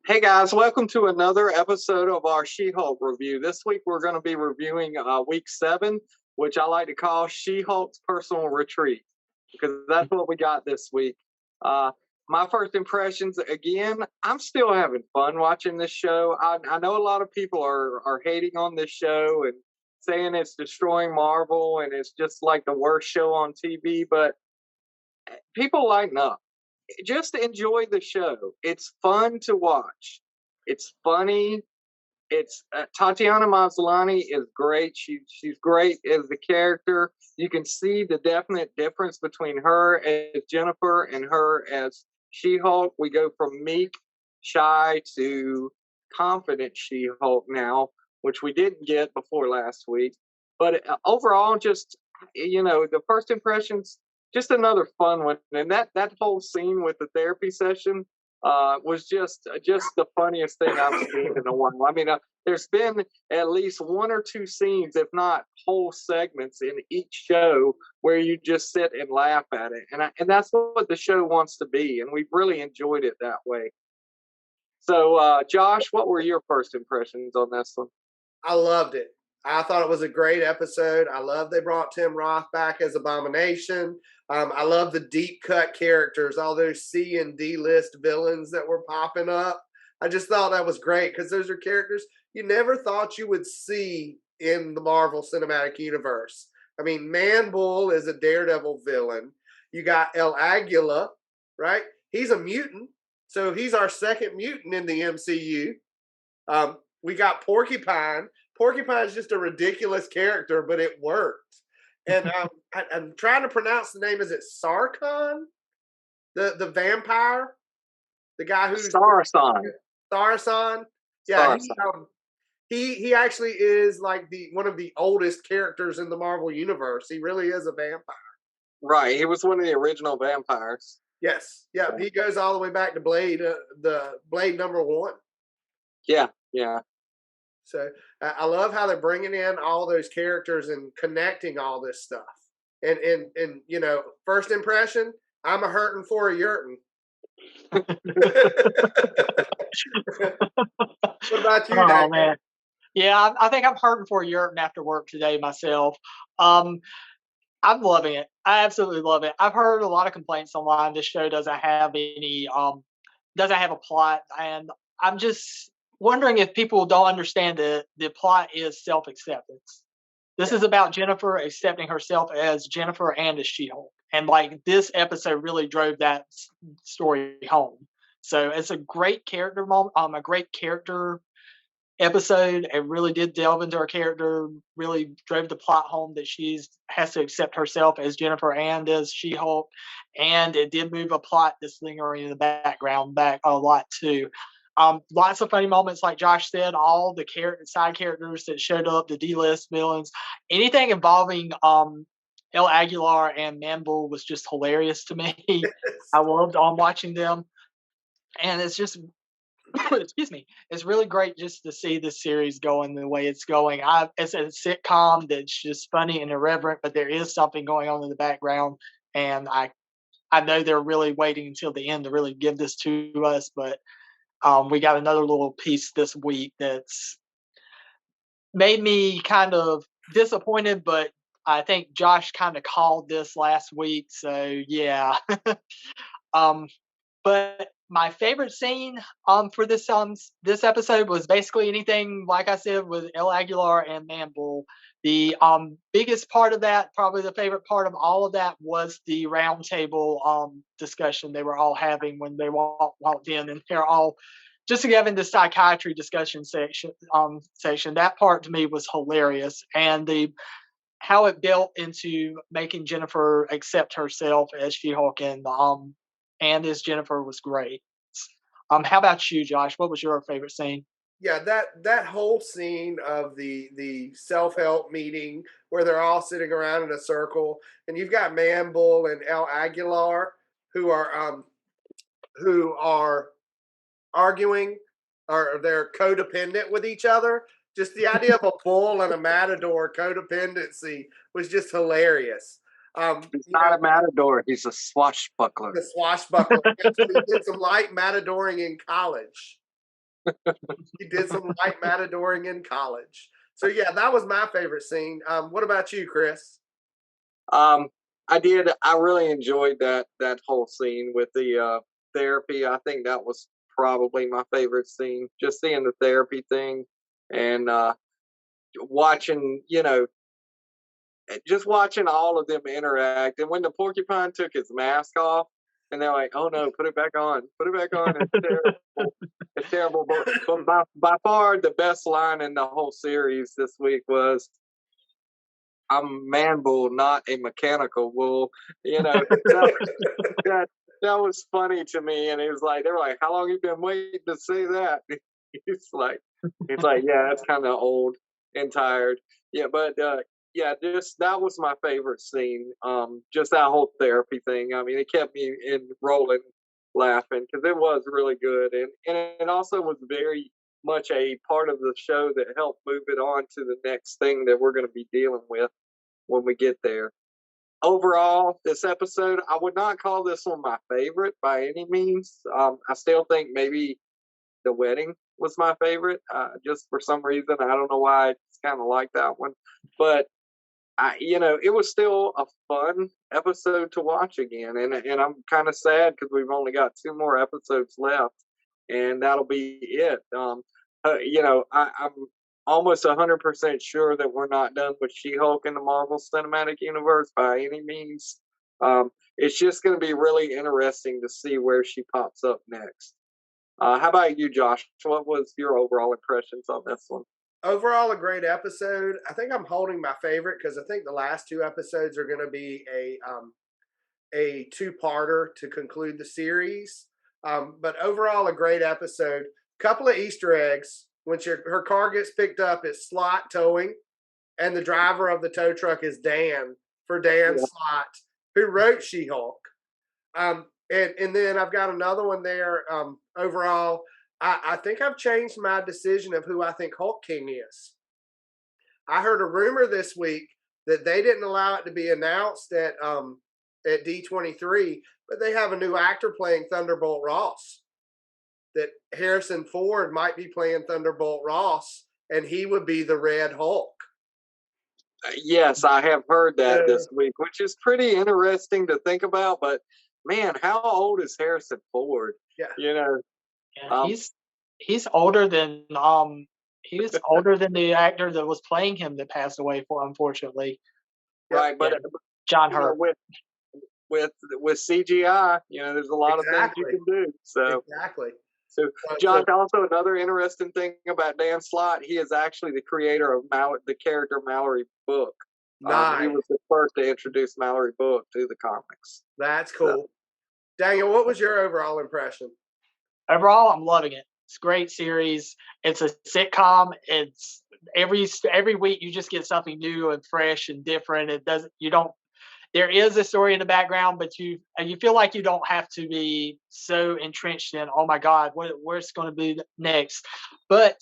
Hey guys, welcome to another episode of our She-Hulk review. This week we're going to be reviewing week 7, which I like to call She-Hulk's personal retreat, because that's what we got this week. Uh, my first impressions, again, I'm still having fun watching this show. I know a lot of people are hating on this show and saying it's destroying Marvel and it's just like the worst show on TV, but people lighten up. Just enjoy the show. It's fun to watch. It's funny. It's Tatiana Maslany is great. She's great as the character. You can see the definite difference between her as Jennifer and her as She-Hulk. We go from meek, shy to confident She-Hulk now, which we didn't get before last week. But overall, just the first impressions, just another fun one. And that whole scene with the therapy session was just the funniest thing I've seen in a while. I mean, there's been at least one or two scenes, if not whole segments, in each show where you just sit and laugh at it, and that's what the show wants to be, and we've really enjoyed it that way. So, Josh, what were your first impressions on this one? I loved it. I thought it was a great episode. I love they brought Tim Roth back as Abomination. I love the deep cut characters, all those C and D list villains that were popping up. I just thought that was great because those are characters you never thought you would see in the Marvel Cinematic Universe. I mean, Man Bull is a Daredevil villain. You got El Aguila, right? He's a mutant, so he's our second mutant in the MCU. We got Porcupine. Porcupine's just a ridiculous character, but it worked. And I'm trying to pronounce the name. Is it Sarkon? The vampire? The guy who's Sarasan. Sarasan? Yeah, he actually is like one of the oldest characters in the Marvel universe. He really is a vampire. Right, he was one of the original vampires. Yes, yeah, he goes all the way back to Blade, the Blade #1. Yeah, yeah. So I love how they're bringing in all those characters and connecting all this stuff. And first impression, I'm a hurting for a Yurtin. What about you, Oh man, yeah, I think I'm hurting for Yurt after work today myself. I'm loving it. I absolutely love it. I've heard a lot of complaints online. This show doesn't have doesn't have a plot, and I'm just wondering if people don't understand that the plot is self acceptance. This is about Jennifer accepting herself as Jennifer and as She-Hulk, and like this episode really drove that story home. So it's a great character moment, a great character episode. It really did delve into her character, really drove the plot home that she has to accept herself as Jennifer and as She-Hulk. And it did move a plot that's lingering in the background back a lot too. Lots of funny moments, like Josh said, all the side characters that showed up, the D-list villains, anything involving El Aguilar and Manbull was just hilarious to me. I loved watching them. And it's just excuse me, it's really great just to see this series going the way it's going. It's a sitcom that's just funny and irreverent, but there is something going on in the background, and I know they're really waiting until the end to really give this to us. But we got another little piece this week that's made me kind of disappointed, but I think Josh kind of called this last week, so yeah. um, but my favorite scene for this episode was basically anything, like I said, with El Aguilar and Manbull. The biggest part of that, probably the favorite part of all of that, was the roundtable discussion they were all having when they walked in, and they're all just having the psychiatry discussion section. That part to me was hilarious, and how it built into making Jennifer accept herself as She-Hulk and as Jennifer was great. How about you, Josh? What was your favorite scene? Yeah, that whole scene of the self-help meeting where they're all sitting around in a circle, and you've got Manbull and El Aguilar who are arguing, or they're codependent with each other. Just the idea of a bull and a matador codependency was just hilarious. He's not a matador. He's a swashbuckler. The swashbuckler. He did some light matadoring in college. He did some light matadoring in college. So yeah, that was my favorite scene. What about you, Chris? Um, I did. I really enjoyed that whole scene with the therapy. I think that was probably my favorite scene. Just seeing the therapy thing and watching, just watching all of them interact. And when the porcupine took his mask off, and they're like, "Oh no, put it back on, put it back on." It's terrible. It's terrible. But by far the best line in the whole series this week was, "I'm man bull, not a mechanical bull." That that that was funny to me. And he was like, they were like, "How long you been waiting to say that?" He's like, "Yeah, it's kind of old and tired." Yeah, but yeah, just that was my favorite scene. Just that whole therapy thing. I mean, it kept me in rolling, laughing because it was really good, and it also was very much a part of the show that helped move it on to the next thing that we're going to be dealing with when we get there. Overall, this episode, I would not call this one my favorite by any means. I still think maybe the wedding was my favorite. Just for some reason, I don't know why. I just kind of like that one, but it was still a fun episode to watch again, and I'm kind of sad because we've only got two more episodes left, and that'll be it. I'm almost 100% sure that we're not done with She-Hulk in the Marvel Cinematic Universe by any means. It's just going to be really interesting to see where she pops up next. How about you, Josh? What was your overall impressions on this one? Overall, a great episode. I think I'm holding my favorite because I think the last two episodes are going to be a two-parter to conclude the series. But overall, a great episode. Couple of Easter eggs. When her car gets picked up, it's Slot Towing, and the driver of the tow truck is Dan, for Dan Slott, who wrote She-Hulk. And then I've got another one there. Overall, I think I've changed my decision of who I think Hulk King is. I heard a rumor this week that they didn't allow it to be announced at D23, but they have a new actor playing Thunderbolt Ross. That Harrison Ford might be playing Thunderbolt Ross, and he would be the Red Hulk. Yes, I have heard that this week, which is pretty interesting to think about. But man, how old is Harrison Ford? Yeah, Yeah, he's older than he was older than the actor that was playing him that passed away, unfortunately. Right, but John Hurt. With CGI, there's a lot of things you can do. So exactly. So, Josh, also another interesting thing about Dan Slott, he is actually the creator of the character Mallory Book. Nice. He was the first to introduce Mallory Book to the comics. That's cool. So, Daniel, what was your overall impression? Overall, I'm loving it. It's a great series. It's a sitcom. It's every week you just get something new and fresh and different. There is a story in the background, but you feel like you don't have to be so entrenched in, oh my God, where's going to be next? But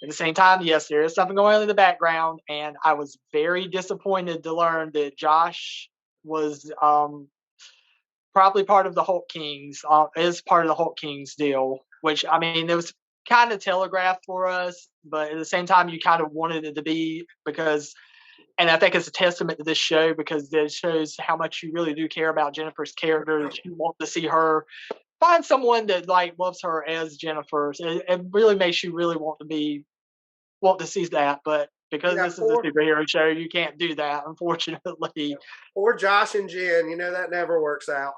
at the same time, yes, there is something going on in the background, and I was very disappointed to learn that Josh was probably part of the Hulk Kings, is part of the Hulk Kings deal, which, I mean, it was kind of telegraphed for us, but at the same time, you kind of wanted it to be because, and I think it's a testament to this show because it shows how much you really do care about Jennifer's character, that you want to see her find someone that loves her as Jennifer. It really makes you really want to see that, but because this is a superhero show, you can't do that, unfortunately. Or Josh and Jen, that never works out.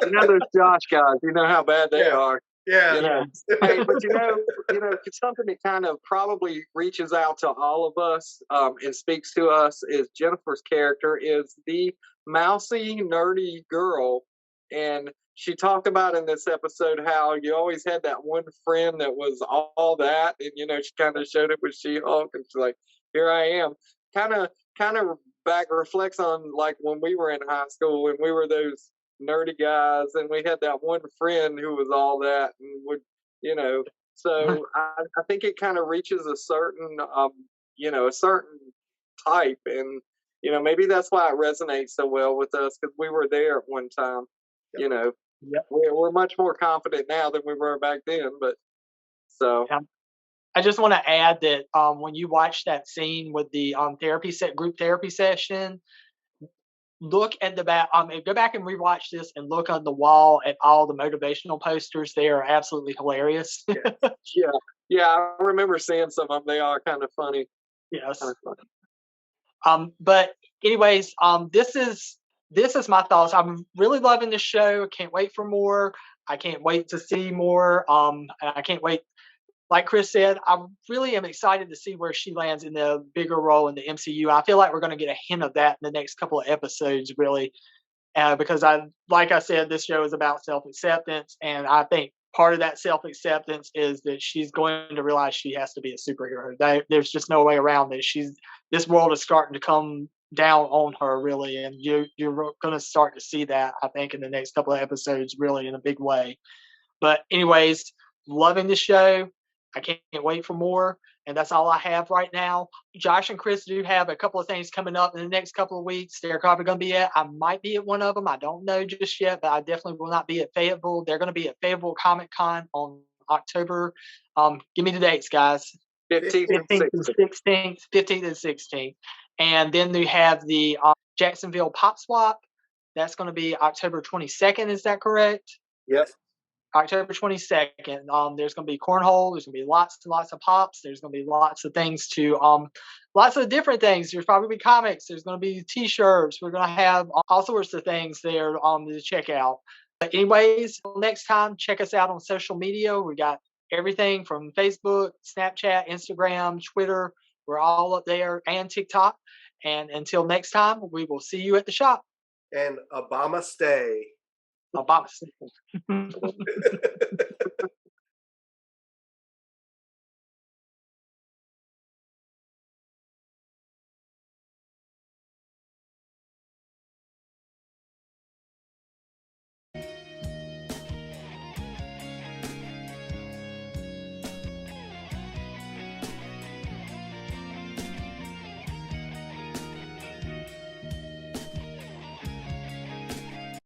Those Josh guys, how bad they are. Yeah. Hey, but it's something that kind of probably reaches out to all of us and speaks to us is Jennifer's character is the mousy, nerdy girl. And she talked about in this episode how you always had that one friend that was all that. And, she kind of showed it with She-Hulk and she's like, here I am. Kind of back reflects on like when we were in high school and we were those nerdy guys and we had that one friend who was all that and would so I think it kind of reaches a certain a certain type and maybe that's why it resonates so well with us because we were there at one time. Yep. We're much more confident now than we were back then. But so Yeah. I just want to add that when you watch that scene with the group therapy session, look at the back. Go back and rewatch this and look on the wall at all the motivational posters. They are absolutely hilarious. yeah, yeah, I remember seeing some of them. They are kind of funny. Yes. Kind of funny. But anyways, this is my thoughts. I'm really loving the show. Can't wait for more. I can't wait to see more. And I can't wait. Like Chris said, I really am excited to see where she lands in the bigger role in the MCU. I feel like we're going to get a hint of that in the next couple of episodes, really, because like I said, this show is about self acceptance, and I think part of that self acceptance is that she's going to realize she has to be a superhero. There's just no way around it. This world is starting to come down on her, really, and you're going to start to see that, I think, in the next couple of episodes, really, in a big way. But anyways, loving the show. I can't wait for more. And that's all I have right now. Josh and Chris do have a couple of things coming up in the next couple of weeks. They're probably going to be at, I might be at one of them. I don't know just yet, but I definitely will not be at Fayetteville. They're going to be at Fayetteville Comic Con on October. Give me the dates, guys. 15th and 15th and 16th. 16th. 15th and 16th. And then they have the Jacksonville Pop Swap. That's going to be October 22nd. Is that correct? Yes. October 22nd. There's going to be cornhole. There's going to be lots and lots of pops. There's going to be lots of things lots of different things. There's probably be comics. There's going to be T-shirts. We're going to have all sorts of things there to check out. But anyways, next time, check us out on social media. We got everything from Facebook, Snapchat, Instagram, Twitter. We're all up there, and TikTok. And until next time, we will see you at the shop. And Obama stay. Obama.